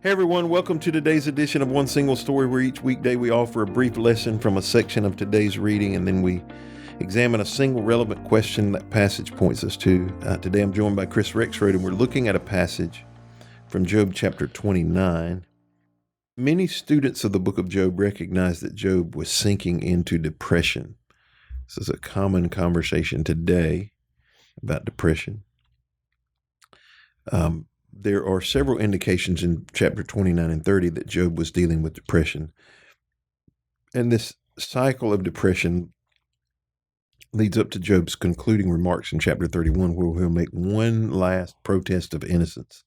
Hey everyone, welcome to today's edition of One Single Story, where each weekday we offer a brief lesson from a section of today's reading, and then we examine a single relevant question that passage points us to. Today I'm joined by Chris Rexroad, and we're looking at a passage from Job chapter 29. Many students of the book of Job recognize that Job was sinking into depression. This is a common conversation today about depression. There are several indications in chapter 29 and 30 that Job was dealing with depression. And this cycle of depression leads up to Job's concluding remarks in chapter 31, where he'll make one last protest of innocence.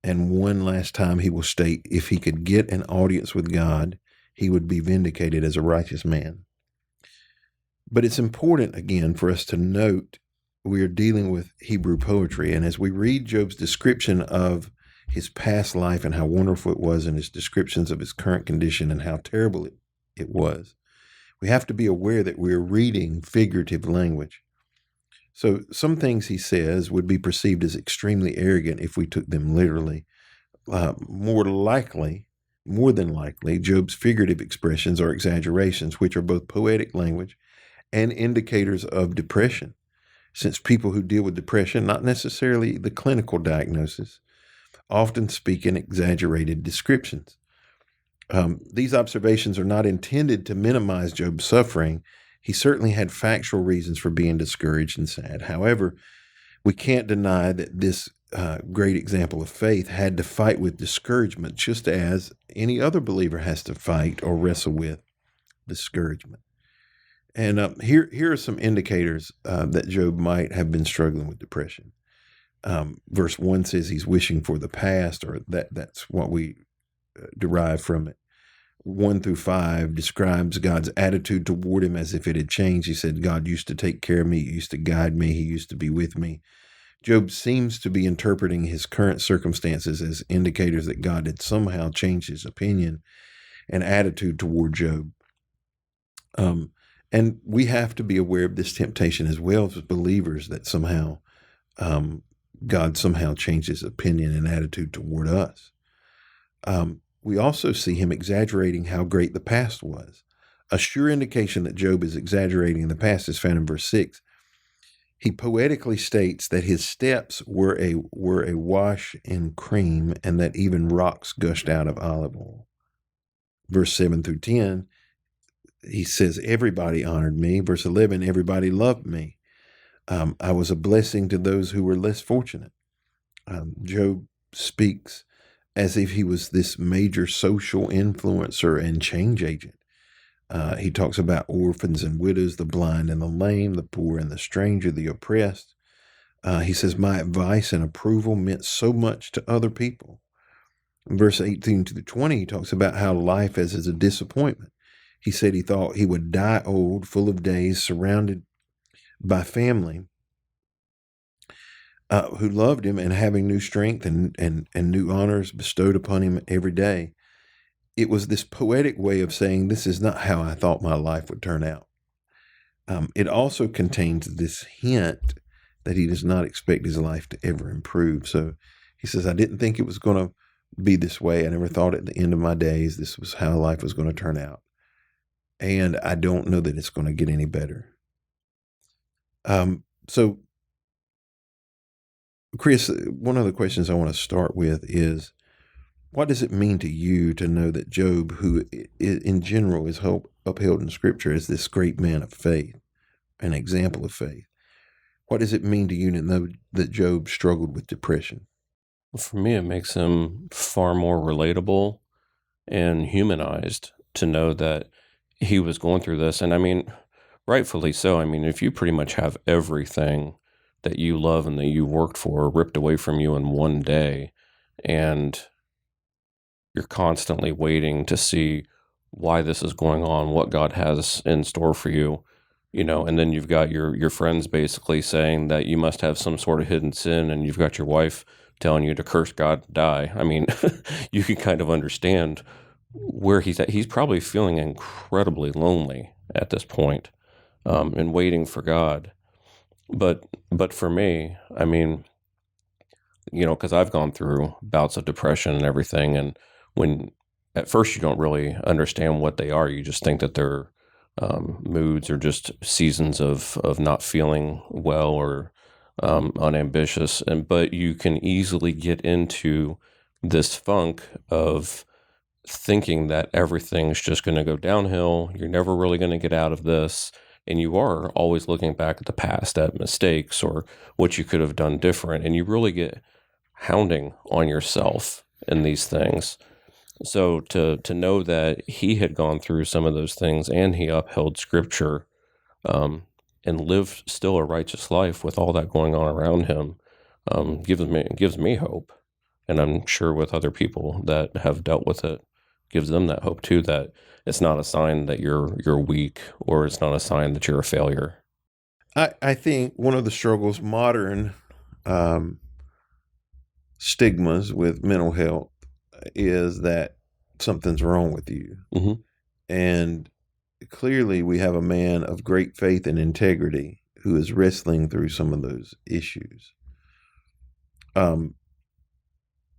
And one last time he will state if he could get an audience with God, he would be vindicated as a righteous man. But it's important, again, for us to note we are dealing with Hebrew poetry. And as we read Job's description of his past life and how wonderful it was, and his descriptions of his current condition and how terrible it was, we have to be aware that we're reading figurative language. So some things he says would be perceived as extremely arrogant if we took them literally. More than likely, Job's figurative expressions are exaggerations, which are both poetic language and indicators of depression. Since people who deal with depression, not necessarily the clinical diagnosis, often speak in exaggerated descriptions. These observations are not intended to minimize Job's suffering. He certainly had factual reasons for being discouraged and sad. However, we can't deny that this great example of faith had to fight with discouragement, just as any other believer has to fight or wrestle with discouragement. And here are some indicators that Job might have been struggling with depression. Verse 1 says he's wishing for the past, or that's what we derive from it. 1 through 5 describes God's attitude toward him as if it had changed. He said, God used to take care of me, he used to guide me, he used to be with me. Job seems to be interpreting his current circumstances as indicators that God had somehow changed his opinion and attitude toward Job. And we have to be aware of this temptation as well as believers, that somehow God somehow changed his opinion and attitude toward us. We also see him exaggerating how great the past was. A sure indication that Job is exaggerating the past is found in verse 6. He poetically states that his steps were a wash in cream, and that even rocks gushed out of olive oil. Verse 7 through 10, he says, everybody honored me. Verse 11, everybody loved me. I was a blessing to those who were less fortunate. Job speaks as if he was this major social influencer and change agent. He talks about orphans and widows, the blind and the lame, the poor and the stranger, the oppressed. He says, my advice and approval meant so much to other people. In verse 18 to 20, he talks about how life is a disappointment. He said he thought he would die old, full of days, surrounded by family who loved him and having new strength and new honors bestowed upon him every day. It was this poetic way of saying, this is not how I thought my life would turn out. It also contains this hint that he does not expect his life to ever improve. So he says, I didn't think it was going to be this way. I never thought at the end of my days this was how life was going to turn out. And I don't know that it's going to get any better. So, Chris, one of the questions I want to start with is, what does it mean to you to know that Job, who in general is upheld in Scripture as this great man of faith, an example of faith? What does it mean to you to know that Job struggled with depression? For me, it makes him far more relatable and humanized to know that he was going through this. And I mean, rightfully so. I mean, if you pretty much have everything that you love and that you worked for ripped away from you in one day, and you're constantly waiting to see why this is going on, what God has in store for you, and then you've got your friends basically saying that you must have some sort of hidden sin, and you've got your wife telling you to curse God and die. I mean, you can kind of understand where he's at. He's probably feeling incredibly lonely at this point, and waiting for God. But for me, I mean, because I've gone through bouts of depression and everything. And when at first you don't really understand what they are, you just think that they're moods or just seasons of not feeling well or unambitious. But you can easily get into this funk of thinking that everything's just going to go downhill. You're never really going to get out of this. And you are always looking back at the past, at mistakes or what you could have done different. And you really get hounding on yourself in these things. So to know that he had gone through some of those things and he upheld scripture um, and lived still a righteous life with all that going on around him gives me hope. And I'm sure with other people that have dealt with it, gives them that hope too, that it's not a sign that you're weak or it's not a sign that you're a failure. I think one of the struggles, modern um, stigmas with mental health, is that something's wrong with you. Mm-hmm. And clearly, we have a man of great faith and integrity who is wrestling through some of those issues.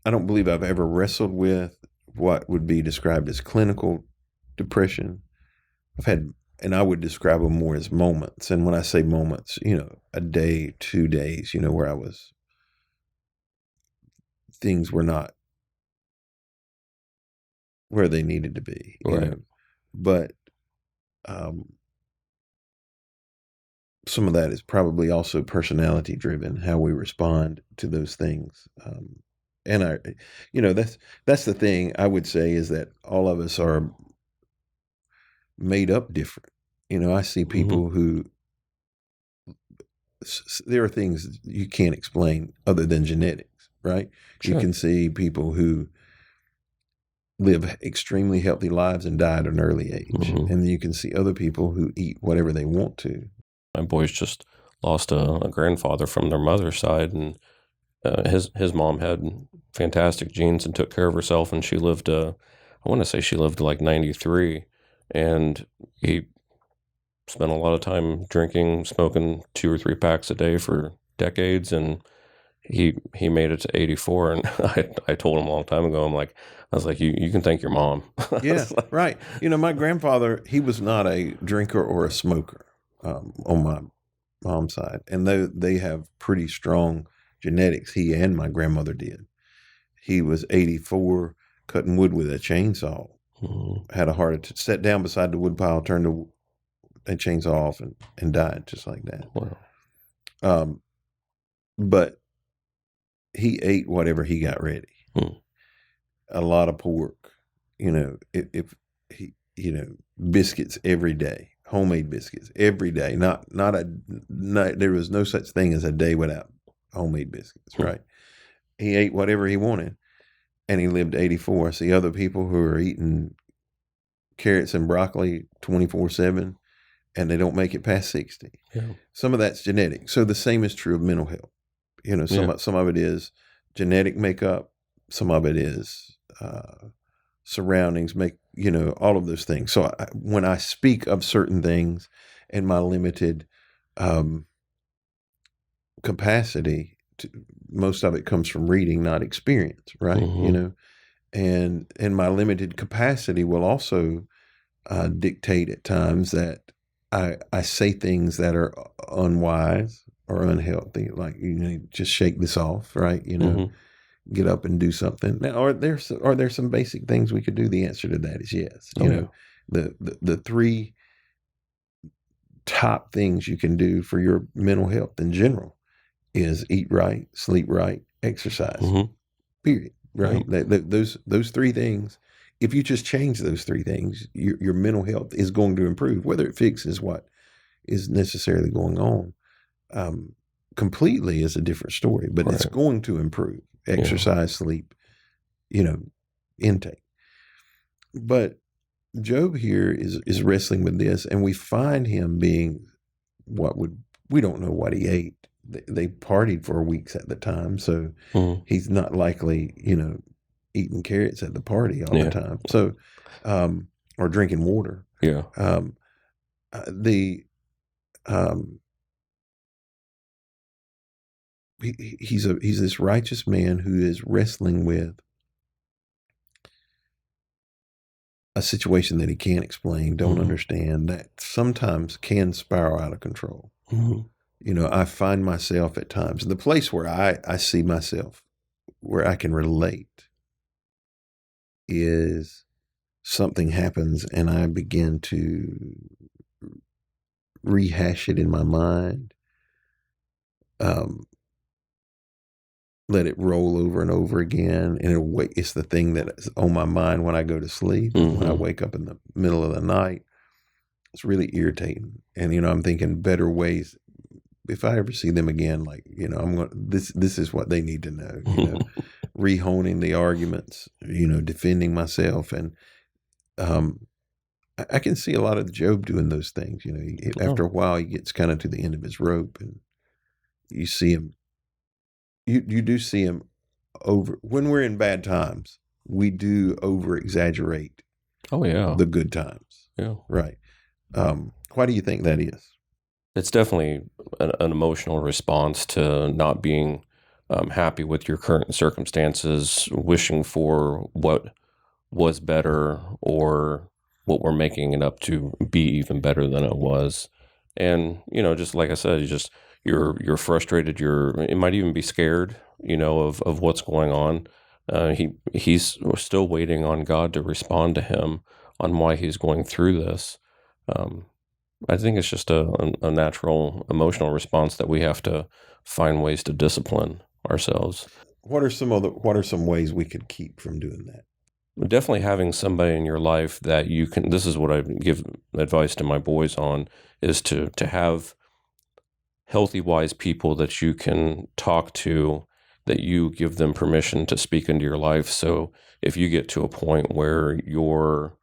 I don't believe I've ever wrestled with what would be described as clinical depression. I've had, and I would describe them more as moments. And when I say moments, a day, 2 days, where things were not where they needed to be, Right. But um, some of that is probably also personality driven, how we respond to those things. And that's the thing I would say, is that all of us are made up different. I see Mm-hmm. people who, there are things you can't explain other than genetics, right? You Sure. can see people who live extremely healthy lives and die at an early age. Mm-hmm. And you can see other people who eat whatever they want to. My boys just lost a grandfather from their mother's side, and his mom had fantastic genes and took care of herself, and she lived. I want to say she lived like 93, and he spent a lot of time drinking, smoking 2 or 3 packs a day for decades, and he made it to 84. And I told him a long time ago, I was like, you can thank your mom. I Yeah, was like, right. My grandfather, he was not a drinker or a smoker on my mom's side. And they have pretty strong genetics. He and my grandmother did. He was 84, cutting wood with a chainsaw, "Mhm, had a heart attack, sat down beside the wood pile, turned the chainsaw off, and died just like that. wow, Um, but he ate whatever he got ready. mm, A lot of pork, if he, biscuits every day, homemade biscuits every day. Not there was no such thing as a day without homemade biscuits, mm, right? He ate whatever he wanted, and he lived 84. I see other people who are eating carrots and broccoli 24/7, and they don't make it past 60. yeah, Some of that's genetic. So the same is true of mental health. yeah, Some of it is genetic makeup. Some of it is surroundings, all of those things. So when I speak of certain things and my limited um, capacity, most of it comes from reading, not experience, right? hmm, And my limited capacity will also dictate at times that I say things that are unwise or unhealthy, like just shake this off, right? hmm, Get up and do something. Now, are there some basic things we could do? The answer to that is yes. oh yeah, The three top things you can do for your mental health in general is eat right, sleep right, exercise. hmm, Period. yeah, Right. Those three things. If you just change those three things, your mental health is going to improve. Whether it fixes what is necessarily going on um, completely is a different story, but it's right, going to improve. yeah, Exercise, sleep, you know, intake. But Job here is wrestling with this, and we find him being what would we don't know what he ate. They partied for weeks at the time, so mm, he's not likely, eating carrots at the party all the yeah, time. So, or drinking water. yeah, Um, the um, he's this righteous man who is wrestling with a situation that he can't explain, don't understand, that sometimes can spiral out of control. I find myself at times, the place where I see myself, where I can relate, is something happens and I begin to rehash it in my mind, let it roll over and over again. And it's the thing that is on my mind when I go to sleep. When I wake up in the middle of the night, it's really irritating. And, I'm thinking better ways. If I ever see them again, like, I'm going, this is what they need to know, rehoning the arguments, defending myself. And, I can see a lot of Job doing those things. After a while, he gets kind of to the end of his rope, and you see him. You do see him over when we're in bad times. We do over exaggerate. Oh yeah, the good times. Yeah, right. Why do you think that is? It's definitely an emotional response to not being happy with your current circumstances, wishing for what was better or what we're making it up to be even better than it was. And, just like I said, you're frustrated. It might even be scared, of what's going on. He's still waiting on God to respond to him on why he's going through this. I think it's just a natural emotional response that we have to find ways to discipline ourselves. What are some ways we could keep from doing that? Definitely having somebody in your life that you can, this is what I give advice to my boys on, is to have healthy, wise people that you can talk to, that you give them permission to speak into your life. So if you get to a point where you're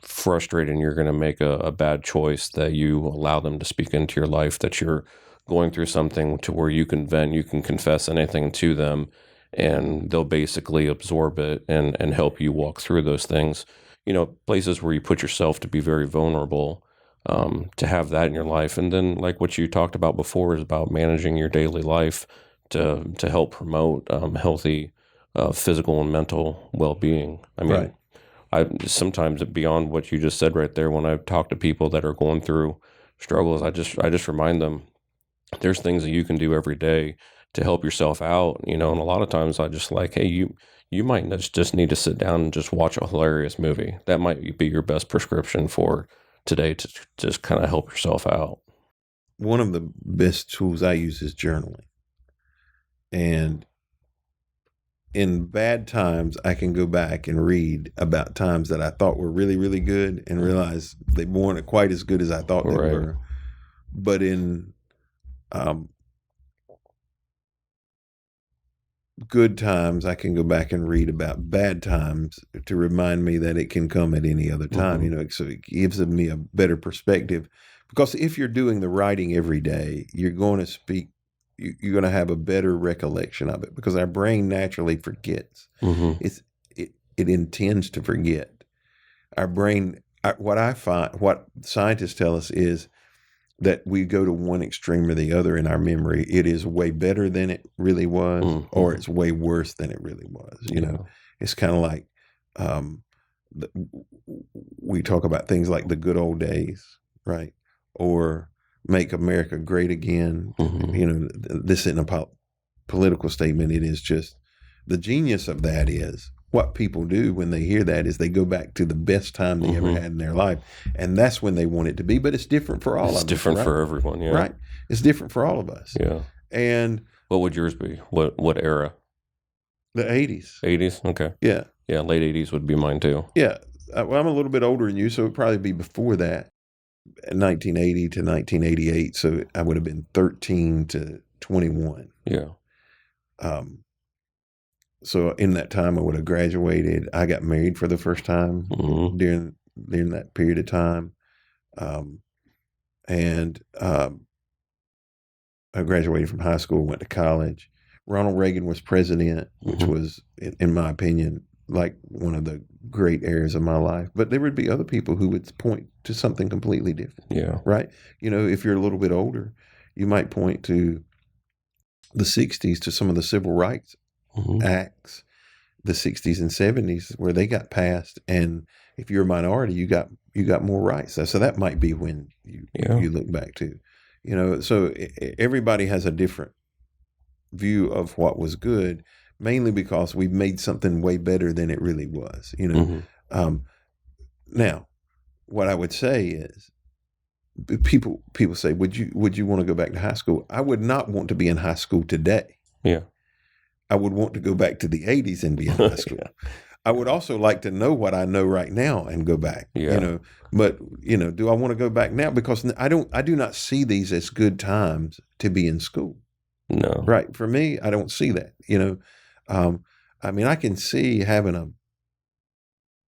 frustrated and you're going to make a bad choice, that you allow them to speak into your life, that you're going through something to where you can vent, you can confess anything to them, and they'll basically absorb it and help you walk through those things. Places where you put yourself to be very vulnerable, to have that in your life. And then, like what you talked about before, is about managing your daily life to help promote healthy physical and mental well-being. I mean, Right. I sometimes, beyond what you just said right there, when I talk to people that are going through struggles, I just remind them there's things that you can do every day to help yourself out, and a lot of times I just like, hey, you might just need to sit down and just watch a hilarious movie. That might be your best prescription for today to just kind of help yourself out. One of the best tools I use is journaling. And in bad times, I can go back and read about times that I thought were really, really good and realize they weren't quite as good as I thought they Right. were. But in good times, I can go back and read about bad times to remind me that it can come at any other time. So it gives me a better perspective, because if you're doing the writing every day, you're going to speak, you're going to have a better recollection of it, because our brain naturally forgets. It intends to forget. Our brain, what scientists tell us is that we go to one extreme or the other in our memory. It is way better than it really was, or it's way worse than it really was. It's kind of like, we talk about things like the good old days, right? Or make America great again. This isn't a political statement. It is just, the genius of that is, what people do when they hear that is they go back to the best time they ever had in their life. And that's when they want it to be. But it's different for all of us. It's different for everyone, yeah. Right. It's different for all of us. Yeah. And what would yours be? What era? The 80s. 80s? Okay. Yeah. Yeah, late 80s would be mine too. Yeah. Well, I'm a little bit older than you, so it'd probably be before that, 1980 to 1988. So I would have been 13 to 21. Yeah. So in that time, I would have graduated. I got married for the first time during that period of time. And I graduated from high school, went to college. Ronald Reagan was president, which was, in my opinion, like one of the great eras of my life. But there would be other people who would point to something completely different. Yeah. Right? If you're a little bit older, you might point to the 60s to some of the civil rights acts, the 60s and 70s, where they got passed, and if you're a minority, you got more rights. So that might be when you look back to, so everybody has a different view of what was good, mainly because we've made something way better than it really was. Now, what I would say is, people say, would you want to go back to high school? I would not want to be in high school today. Yeah. I would want to go back to the 80s and be in high school. Yeah. I would also like to know what I know right now and go back. Yeah. But do I want to go back now? Because I do not see these as good times to be in school. No. Right. For me, I don't see that. I mean, I can see having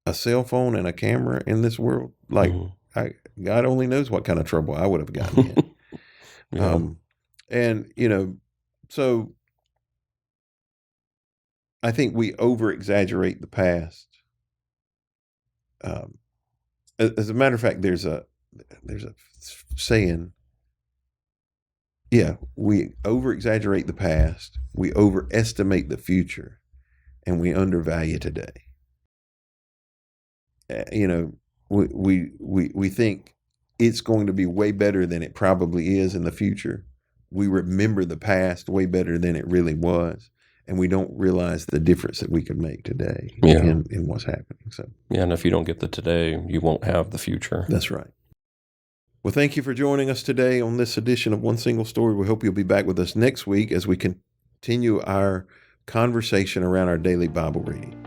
a cell phone and a camera in this world. Like, God only knows what kind of trouble I would have gotten in. Yeah. And so I think we over exaggerate the past. As a matter of fact, there's a saying. Yeah, we over exaggerate the past, we overestimate the future, and we undervalue today. We think it's going to be way better than it probably is in the future. We remember the past way better than it really was, and we don't realize the difference that we can make today in what's happening. So and if you don't get the today, you won't have the future. That's right. Well, thank you for joining us today on this edition of One Single Story. We hope you'll be back with us next week as we continue our conversation around our daily Bible reading.